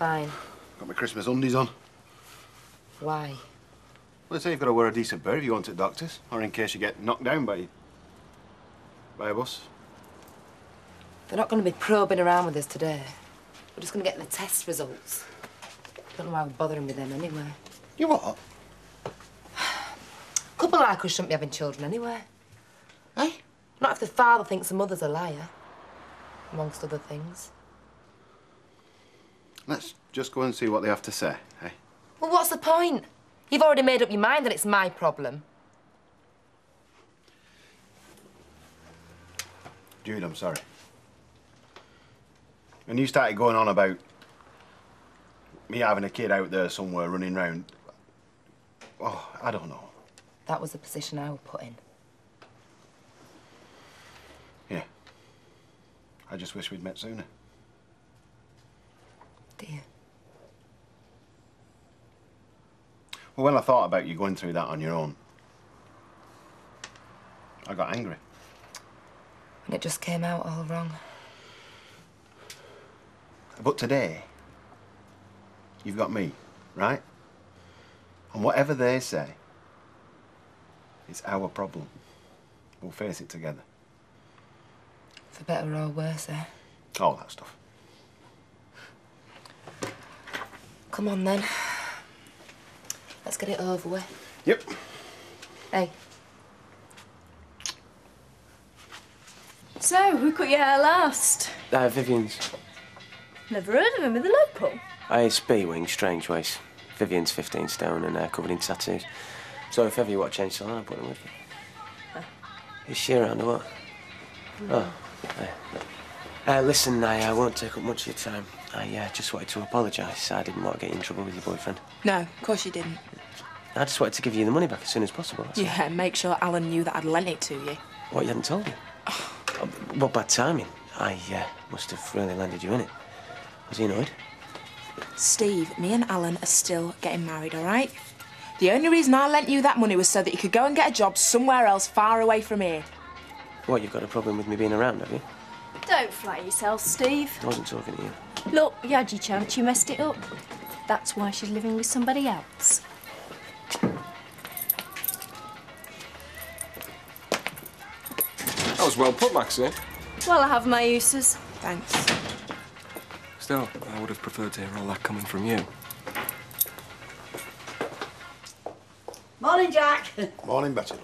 Fine. Got my Christmas undies on. Why? Well, they say you've got to wear a decent pair if you go to the doctors, or in case you get knocked down by a bus. They're not going to be probing around with us today. We're just going to get the test results. Don't know why we're bothering with them anyway. You what? A couple like us shouldn't be having children anyway. Eh? Not if the father thinks the mother's a liar, amongst other things. Let's just go and see what they have to say, eh? Well, what's the point? You've already made up your mind that it's my problem. Jude, I'm sorry. When you started going on about me having a kid out there somewhere running round, oh, I don't know. That was the position I would put in. Yeah. I just wish we'd met sooner. Do you? Well, when I thought about you going through that on your own, I got angry. And it just came out all wrong. But today, you've got me, right? And whatever they say, it's our problem. We'll face it together. For better or worse, eh? All that stuff. Come on, then. Let's get it over with. Yep. Hey. So, who cut your hair last? Vivian's. Never heard of him. Are they local? It's B-Wing, Strange Ways. Vivian's 15 stone and covered in tattoos. So if ever you want to change salon, I'll put them with you. Is she around or what? No. Oh. Listen, I won't take up much of your time. I just wanted to apologise. I didn't want to get you in trouble with your boyfriend. No, of course you didn't. I just wanted to give you the money back as soon as possible. Yeah, make sure Alan knew that I'd lent it to you. What, you hadn't told me? Well, bad timing. I must have really landed you in it. Was he annoyed? Steve, me and Alan are still getting married, all right? The only reason I lent you that money was so that you could go and get a job somewhere else far away from here. What, you've got a problem with me being around, have you? Don't flatter yourself, Steve. I wasn't talking to you. Look, you had your chance, you messed it up. That's why she's living with somebody else. That was well put, Maxie. Well, I have my uses. Thanks. Still, I would have preferred to hear all that coming from you. Morning, Jack. Morning, Betty.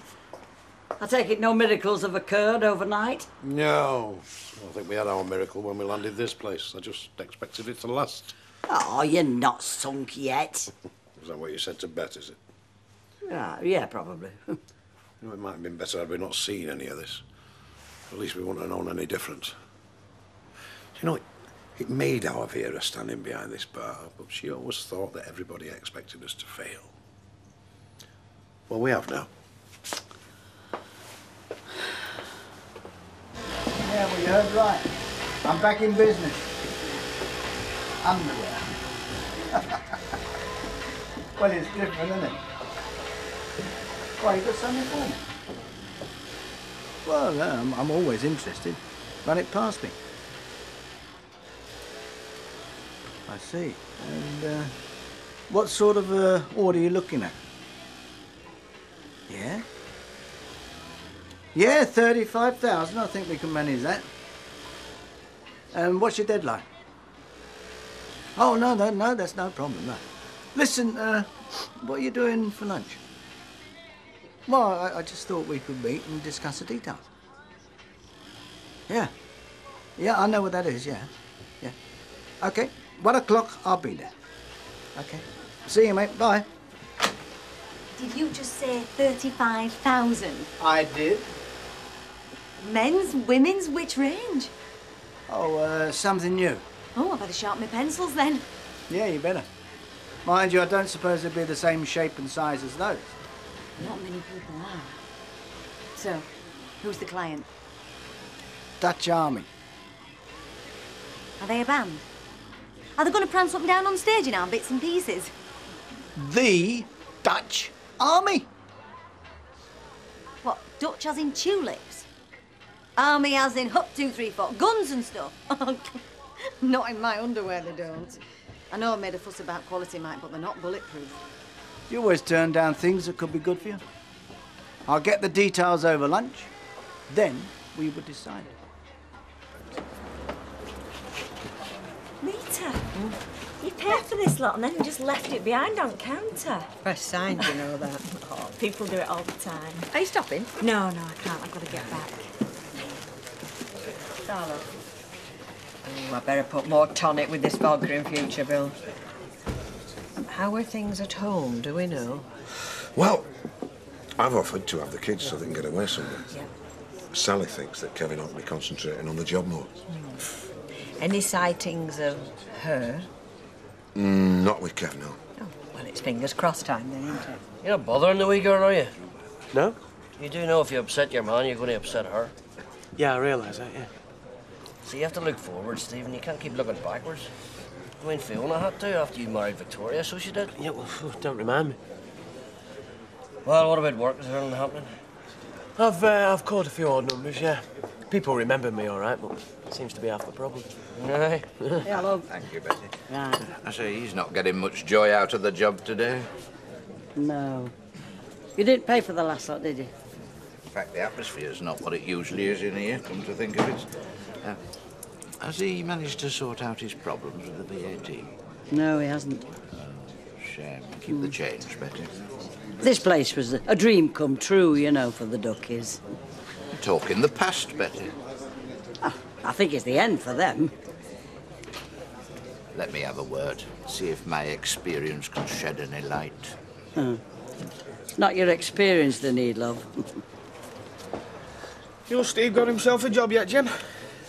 I take it no miracles have occurred overnight? No. I think we had our miracle when we landed this place. I just expected it to last. Oh, you're not sunk yet. Is that what you said to Bet, is it? Yeah, probably. You know, it might have been better had we not seen any of this. At least we wouldn't have known any different. You know, it made our Vera standing behind this bar, but she always thought that everybody expected us to fail. Well, we have now. Yeah, well, you heard right. I'm back in business. Underwear. Well, it's different, isn't it? Why, you got something for me? Well, I'm always interested. Run it past me. I see. And what sort of order are you looking at? Yeah? Yeah, 35,000. I think we can manage that. And what's your deadline? Oh, no, that's no problem, no. Listen, what are you doing for lunch? Well, I just thought we could meet and discuss the details. Yeah. Yeah, I know what that is, yeah. Yeah. OK, 1 o'clock, I'll be there. OK. See you, mate. Bye. Did you just say 35,000? I did. Men's, women's, which range? Oh, something new. Oh, I better sharpen my pencils then. Yeah, you better. Mind you, I don't suppose they'll be the same shape and size as those. Not many people are. So, who's the client? Dutch Army. Are they a band? Are they going to prance up and down on stage in our bits and pieces? The Dutch Army. What, Dutch as in tulips? Army as in Hup 234, guns and stuff? Not in my underwear, they don't. I know I made a fuss about quality, Mike, but they're not bulletproof. You always turn down things that could be good for you. I'll get the details over lunch. Then we will decide. Rita, you paid for this lot and then you just left it behind on counter. Fresh sign, you know that. Oh, people do it all the time. Are you stopping? No, I can't. I've got to get back. Darling. I better put more tonic with this vodka in future, Bill. How are things at home, do we know? Well, I've offered to have the kids so they can get away somewhere. Yeah. Sally thinks that Kevin ought to be concentrating on the job more. Any sightings of her? Not with Kev, no. Oh, well, it's fingers crossed time then, isn't it? You're not bothering the wee girl, are you? No? You do know if you upset your man, you're going to upset her. Yeah, I realise that, yeah. So you have to look forward, Stephen. You can't keep looking backwards. I mean, Fiona had to after you married Victoria, so she did. Yeah, well, don't remind me. Well, what about work? Is there anything happening? I've called a few odd numbers, yeah. People remember me all right, but it seems to be half the problem. Aye. Yeah, hello. Thank you, Betty. Right. I say, he's not getting much joy out of the job today. No. You didn't pay for the last lot, did you? In fact, the atmosphere's not what it usually is in here, come to think of it. Has he managed to sort out his problems with the VAT? No, he hasn't. Shame. Keep the change, Betty. This place was a dream come true, you know, for the Duckies. Talk in the past, Betty. Oh, I think it's the end for them. Let me have a word. See if my experience can shed any light. It's not your experience they need, love. Your Steve got himself a job yet, Jim?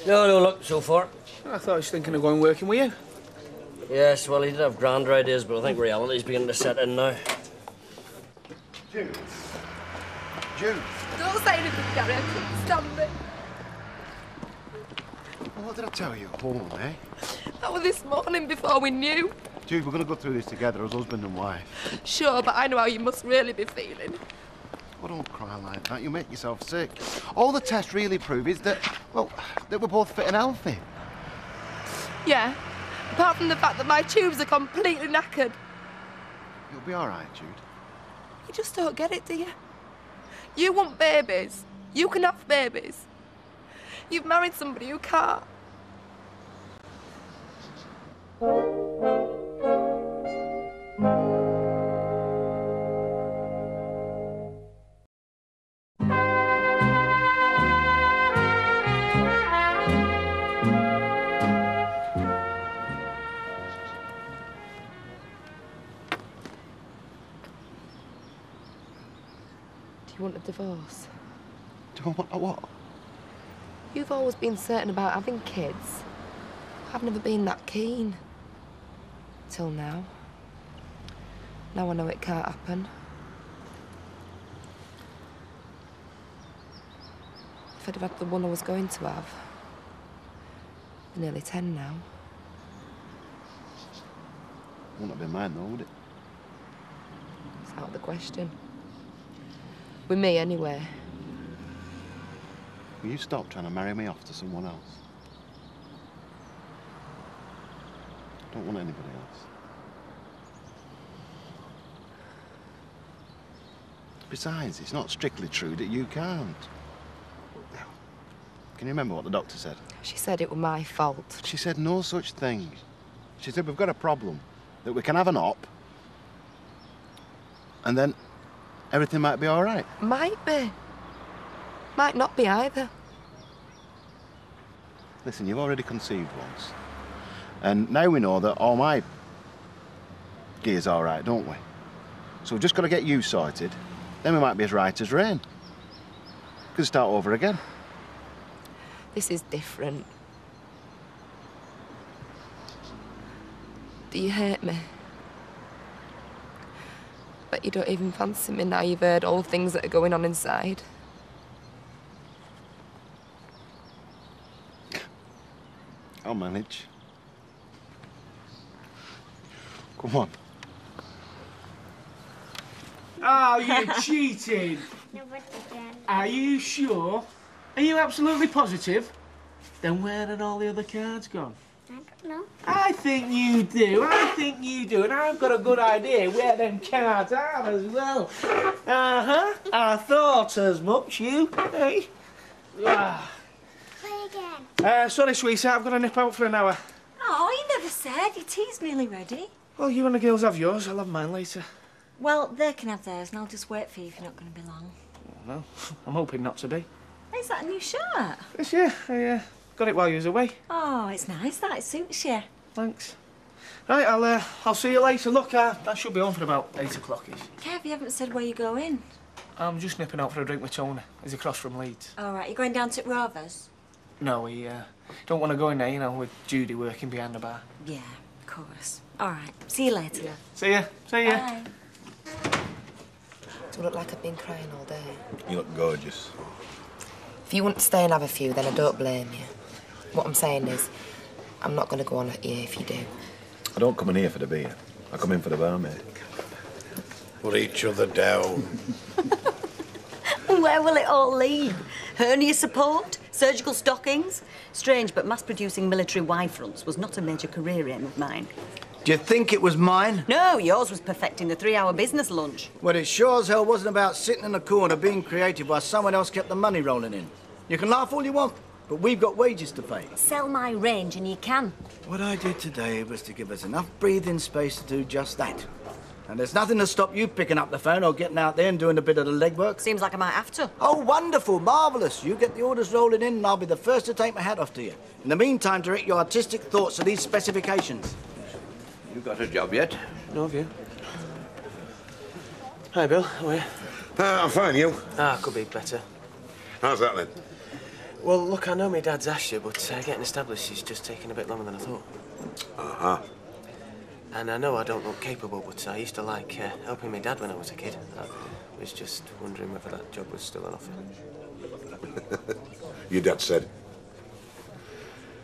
No luck so far. I thought he was thinking of going working with you. Yes, well, he did have grander ideas, but I think reality's beginning to set in now. Jude. Jude. Don't say anything, Gary. I couldn't stand it. Well, what did I tell you at home, eh? That was this morning before we knew. Jude, we're going to go through this together as husband and wife. Sure, but I know how you must really be feeling. Well, don't cry like that. You'll make yourself sick. All the tests really prove is that, well, that we're both fit and healthy. Yeah, apart from the fact that my tubes are completely knackered. You'll be all right, Jude. You just don't get it, do you? You want babies. You can have babies. You've married somebody who can't. You want a divorce? Do I want a what? You've always been certain about having kids. I've never been that keen. Till now. Now I know it can't happen. If I'd have had the one I was going to have. I'm nearly 10 now. Wouldn't have been mine, though, would it? It's out of the question. With me, anyway. Will you stop trying to marry me off to someone else? I don't want anybody else. Besides, it's not strictly true that you can't. Can you remember what the doctor said? She said it was my fault. She said no such thing. She said we've got a problem, that we can have an op, and then everything might be all right. Might be. Might not be either. Listen, you've already conceived once. And now we know that all my gear's all right, don't we? So we've just got to get you sorted. Then we might be as right as rain. Could start over again. This is different. Do you hate me? But you don't even fancy me now you've heard all the things that are going on inside. I'll manage. Come on. Oh, you're cheating. Are you sure? Are you absolutely positive? Then where had all the other cards gone? I don't know. I think you do. I think you do. And I've got a good idea where them cards are as well. Uh-huh. I thought as much, you. Hey? Ah. Play again. Sorry, sweetheart. I've got to nip out for an hour. Oh, you never said. Your tea's nearly ready. Well, you and the girls have yours. I'll have mine later. Well, they can have theirs, and I'll just wait for you if you're not going to be long. Well, I'm hoping not to be. Is that a new shirt? Yes, yeah. I got it while you was away. Oh, it's nice, that. It suits you. Thanks. Right, I'll see you later. Look, I should be home for about 8 o'clock-ish. Kev, you haven't said where you're going. I'm just nipping out for a drink with Tony. He's across from Leeds. All right, you're going down to Rovers? No, he don't want to go in there, you know, with Judy working behind the bar. Yeah, of course. All right, see you later. Yeah. See ya. See ya. Bye. Do I look like I've been crying all day? You look gorgeous. If you want to stay and have a few, then I don't blame you. What I'm saying is, I'm not going to go on at you if you do. I don't come in here for the beer. I come in for the barmaid. Put each other down. Where will it all lead? Hernia support? Surgical stockings? Strange, but mass-producing military Y-fronts was not a major career aim of mine. Do you think it was mine? No, yours was perfecting the 3-hour business lunch. Well, it sure as hell wasn't about sitting in a corner being creative while someone else kept the money rolling in. You can laugh all you want, but we've got wages to pay. Sell my range and you can. What I did today was to give us enough breathing space to do just that. And there's nothing to stop you picking up the phone or getting out there and doing a bit of the legwork. Seems like I might have to. Oh, wonderful, marvellous. You get the orders rolling in and I'll be the first to take my hat off to you. In the meantime, direct your artistic thoughts to these specifications. You got a job yet? No, have you? Hi, Bill. How are you? I'm fine, you? Could be better. How's that then? Well, look, I know my dad's asked you, but getting established is just taking a bit longer than I thought. Uh-huh. And I know I don't look capable, but I used to like helping my dad when I was a kid. I was just wondering whether that job was still on offer. Your dad said.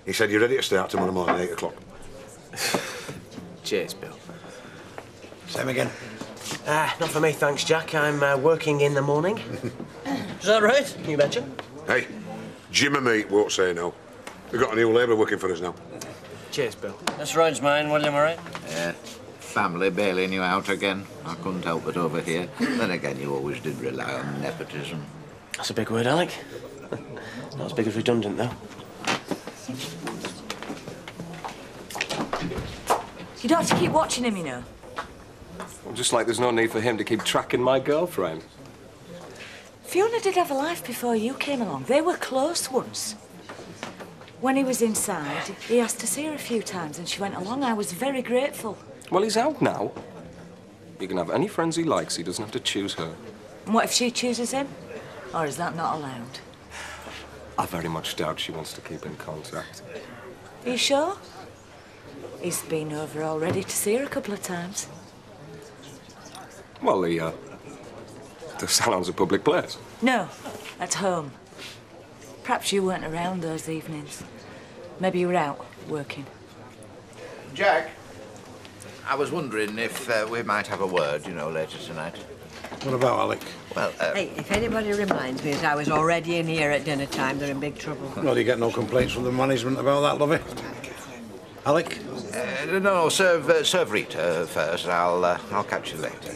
He said you're ready to start tomorrow morning, 8 o'clock. Cheers, Bill. Same again. Not for me, thanks, Jack. I'm working in the morning. Is that right? You betcha. Hey, Jim and me won't say no. We've got a new labourer working for us now. Cheers, Bill. This road's mine, William, all right? Yeah. Family bailing you out again. I couldn't help it over here. Then again, you always did rely on nepotism. That's a big word, Alec. Not as big as redundant, though. You don't have to keep watching him, you know. Well, just like there's no need for him to keep tracking my girlfriend. Fiona did have a life before you came along. They were close once. When he was inside, he asked to see her a few times and she went along. I was very grateful. Well, he's out now. He can have any friends he likes. He doesn't have to choose her. And what if she chooses him? Or is that not allowed? I very much doubt she wants to keep in contact. Are you sure? He's been over already to see her a couple of times. Well, the salon's a public place. No, at home. Perhaps you weren't around those evenings. Maybe you were out working. Jack, I was wondering if we might have a word, you know, later tonight. What about Alec? Well, Hey, if anybody reminds me that I was already in here at dinner time, they're in big trouble. Well, you get no complaints from the management about that, lovey? Alec? No, serve Rita first. I'll catch you later.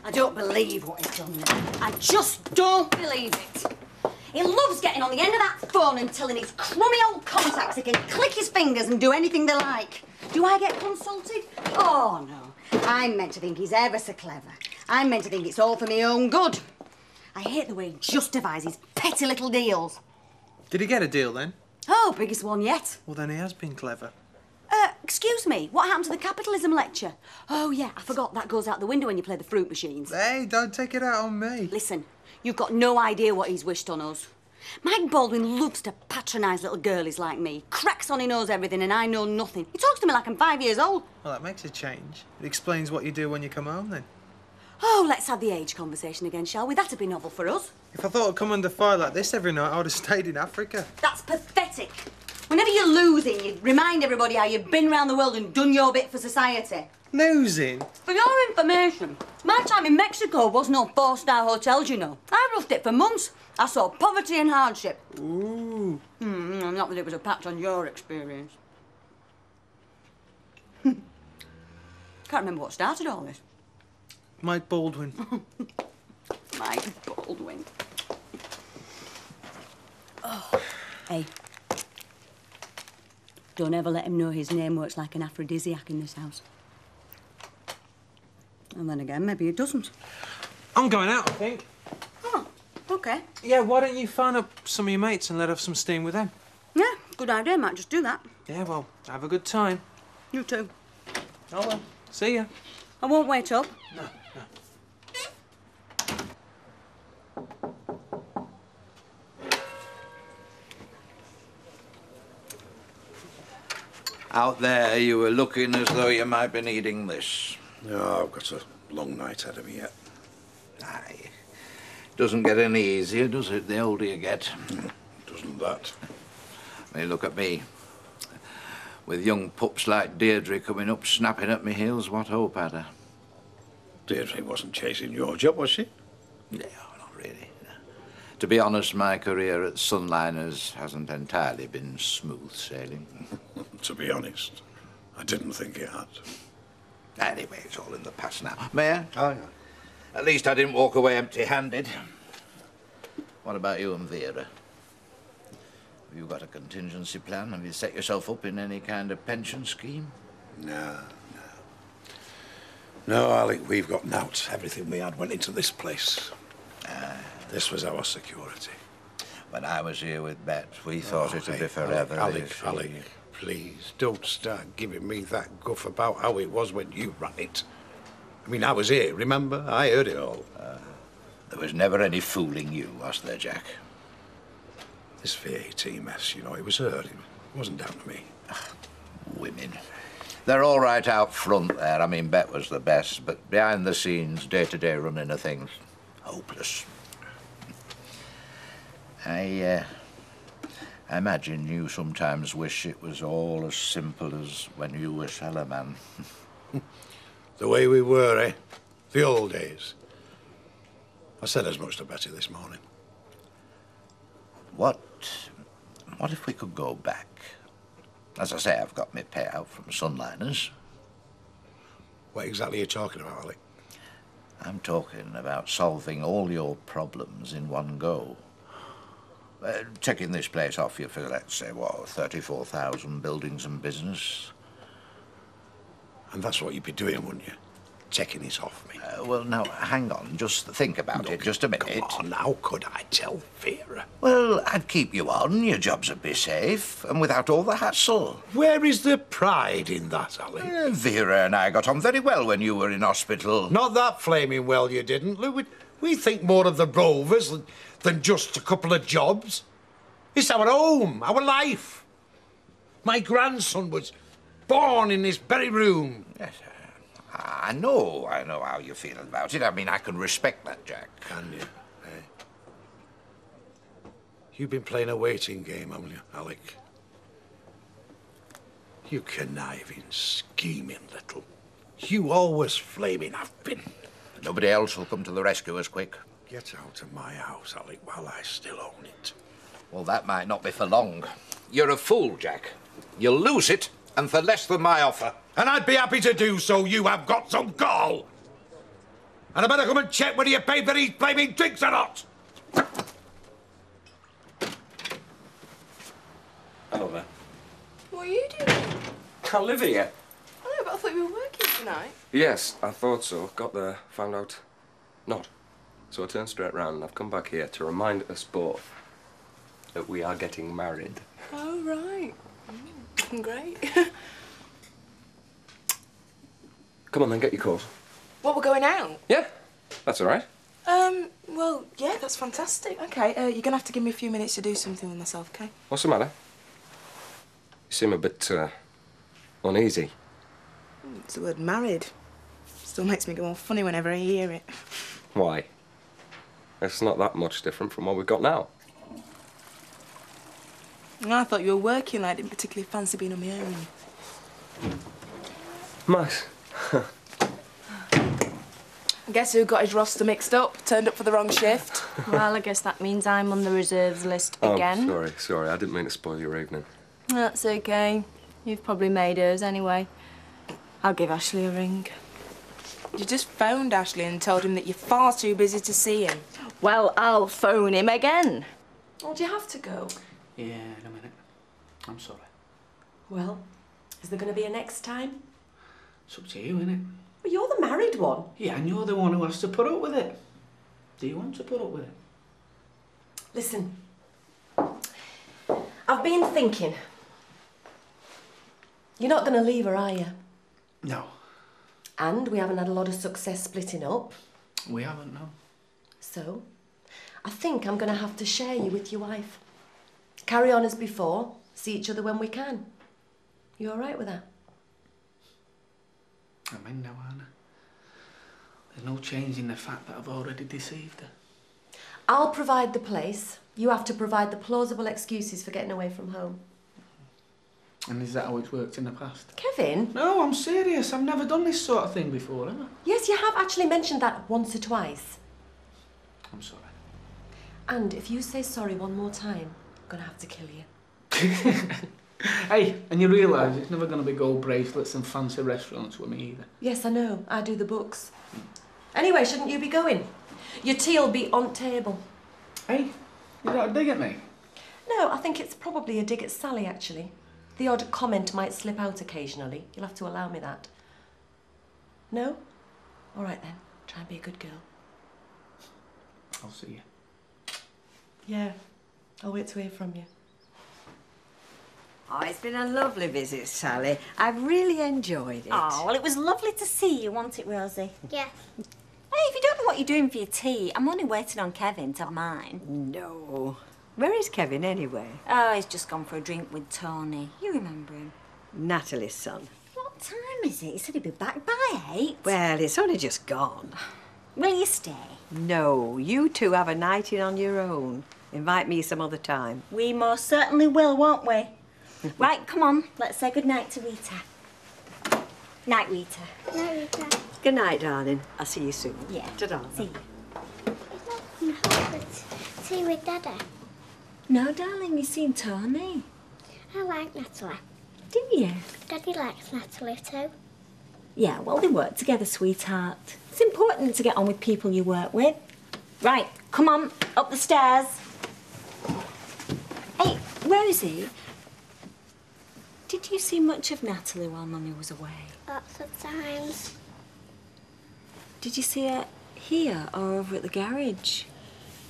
I don't believe what he's done now. I just don't believe it. He loves getting on the end of that phone and telling his crummy old contacts he can click his fingers and do anything they like. Do I get consulted? Oh, no. I'm meant to think he's ever so clever. I'm meant to think it's all for my own good. I hate the way he justifies his petty little deals. Did he get a deal then? Oh, biggest one yet. Well, then he has been clever. Excuse me, what happened to the capitalism lecture? Oh, yeah, I forgot that goes out the window when you play the fruit machines. Hey, don't take it out on me. Listen, you've got no idea what he's wished on us. Mike Baldwin loves to patronise little girlies like me. Cracks on he knows everything and I know nothing. He talks to me like I'm 5 years old. Well, that makes a change. It explains what you do when you come home, then. Oh, let's have the age conversation again, shall we? That'd be novel for us. If I thought I'd come under fire like this every night, I would have stayed in Africa. That's pathetic. Whenever you're losing, you remind everybody how you've been around the world and done your bit for society. Losing? For your information, my time in Mexico was no four-star hotels, you know. I roughed it for months. I saw poverty and hardship. Ooh. Not that it was a patch on your experience. Can't remember what started all this. Mike Baldwin. Mike Baldwin. Oh, hey. Don't ever let him know his name works like an aphrodisiac in this house. And then again, maybe it doesn't. I'm going out, I think. Oh, OK. Yeah, why don't you phone up some of your mates and let off some steam with them? Yeah, good idea. Might just do that. Yeah, well, have a good time. You too. Oh, well. See ya. I won't wait up. No. Out there, you were looking as though you might be needing this. No, I've got a long night ahead of me yet. Aye. Doesn't get any easier, does it, the older you get? Doesn't that? I mean, look at me. With young pups like Deirdre coming up, snapping at me heels, what hope had I? Deirdre wasn't chasing your job, was she? Yeah, not really. To be honest, my career at Sunliners hasn't entirely been smooth sailing. To be honest, I didn't think it had. Anyway, it's all in the past now. May I? Aye. At least I didn't walk away empty-handed. What about you and Vera? Have you got a contingency plan? Have you set yourself up in any kind of pension scheme? No. No, Alec, we've got nought. Everything we had went into this place. This was our security. When I was here with Bet, we thought it'd be forever. Alec, please, don't start giving me that guff about how it was when you ran it. I mean, I was here, remember? I heard it all. There was never any fooling you, was there, Jack? This VAT mess, you know, it was her. It wasn't down to me. Women. They're all right out front there. I mean, Bet was the best, but behind the scenes, day-to-day running of things, hopeless. I imagine you sometimes wish it was all as simple as when you were cellarman. The way we were, eh? The old days. I said as much to Betty this morning. What if we could go back? As I say, I've got my payout from Sunliners. What exactly are you talking about, Alec? I'm talking about solving all your problems in one go. Taking this place off you for, let's say, what, 34,000 buildings and business. And that's what you'd be doing, wouldn't you? Taking it off me. Well, now, hang on. Just think about it just a minute. Come on, how could I tell Vera? Well, I'd keep you on. Your jobs would be safe and without all the hassle. Where is the pride in that, Alec? Vera and I got on very well when you were in hospital. Not that flaming well you didn't, Lou. We think more of the Rovers than just a couple of jobs. It's our home, our life. My grandson was born in this very room. Yes, I know how you feel about it. I mean, I can respect that, Jack. Can you? Eh? You've been playing a waiting game, haven't you, Alec? You conniving, scheming little. You always flaming have been. Nobody else will come to the rescue as quick. Get out of my house, Alec, while I still own it. Well, that might not be for long. You're a fool, Jack. You'll lose it, and for less than my offer. And I'd be happy to do so. You have got some gall. And I better come and check whether you paid for these flaming drinks or not. Hello there. What are you doing? I live here. I know, but I thought you were working tonight. Yes, I thought so. Got there, found out not. So I turned straight round and I've come back here to remind us both that we are getting married. Oh, right. Great. Come on then, get your coat. What, we're going out? Yeah, that's all right. Well, yeah, that's fantastic. Okay, you're gonna have to give me a few minutes to do something with myself, okay? What's the matter? You seem a bit, uneasy. It's the word married. Still makes me go all funny whenever I hear it. Why? It's not that much different from what we've got now. I thought you were working. I didn't particularly fancy being on my own. Max. Guess who got his roster mixed up? Turned up for the wrong shift. Well, I guess that means I'm on the reserves list again. Oh, sorry. I didn't mean to spoil your evening. That's okay. You've probably made hers anyway. I'll give Ashley a ring. You just phoned Ashley and told him that you're far too busy to see him. Well, I'll phone him again. Oh, do you have to go? Yeah, in a minute. I'm sorry. Well, is there going to be a next time? It's up to you, innit? Well, you're the married one. Yeah, and you're the one who has to put up with it. Do you want to put up with it? Listen, I've been thinking. You're not going to leave her, are you? No. And we haven't had a lot of success splitting up. We haven't, no. So, I think I'm going to have to share you with your wife. Carry on as before, see each other when we can. You all right with that? I'm in now, Anna. There's no change in the fact that I've already deceived her. I'll provide the place. You have to provide the plausible excuses for getting away from home. And is that how it's worked in the past? Kevin? No, I'm serious. I've never done this sort of thing before, have I? Yes, you have actually mentioned that once or twice. I'm sorry. And if you say sorry one more time, I'm going to have to kill you. Hey, and you realise it's never going to be gold bracelets and fancy restaurants with me either. Yes, I know. I do the books. Anyway, shouldn't you be going? Your tea'll be on table. Hey, you got a dig at me? No, I think it's probably a dig at Sally, actually. The odd comment might slip out occasionally. You'll have to allow me that. No? All right, then. Try and be a good girl. I'll see you. Yeah. I'll wait to hear from you. Oh, it's been a lovely visit, Sally. I've really enjoyed it. Oh, well, it was lovely to see you, wasn't it, Rosie? Yes. Hey, if you don't know what you're doing for your tea, I'm only waiting on Kevin to have mine. No. Where is Kevin, anyway? Oh, he's just gone for a drink with Tony. You remember him? Natalie's son. What time is it? He said he'd be back by 8. Well, it's only just gone. Will you stay? No, you two have a night in on your own. Invite me some other time. We most certainly will, won't we? Right, come on. Let's say good night to Rita. Night, Rita. Night, Rita. Good night, darling. I'll see you soon. Yeah. Ta-da. See you. I'm not going to tea with Dada. No, darling, you've seen Tony. I like Natalie. Do you? Daddy likes Natalie too. Yeah, well, they work together, sweetheart. It's important to get on with people you work with. Right, come on, up the stairs. Hey, Rosie, did you see much of Natalie while Mummy was away? Lots of times. Did you see her here or over at the garage?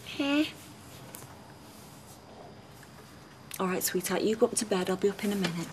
Here. All right, sweetheart, you go up to bed. I'll be up in a minute.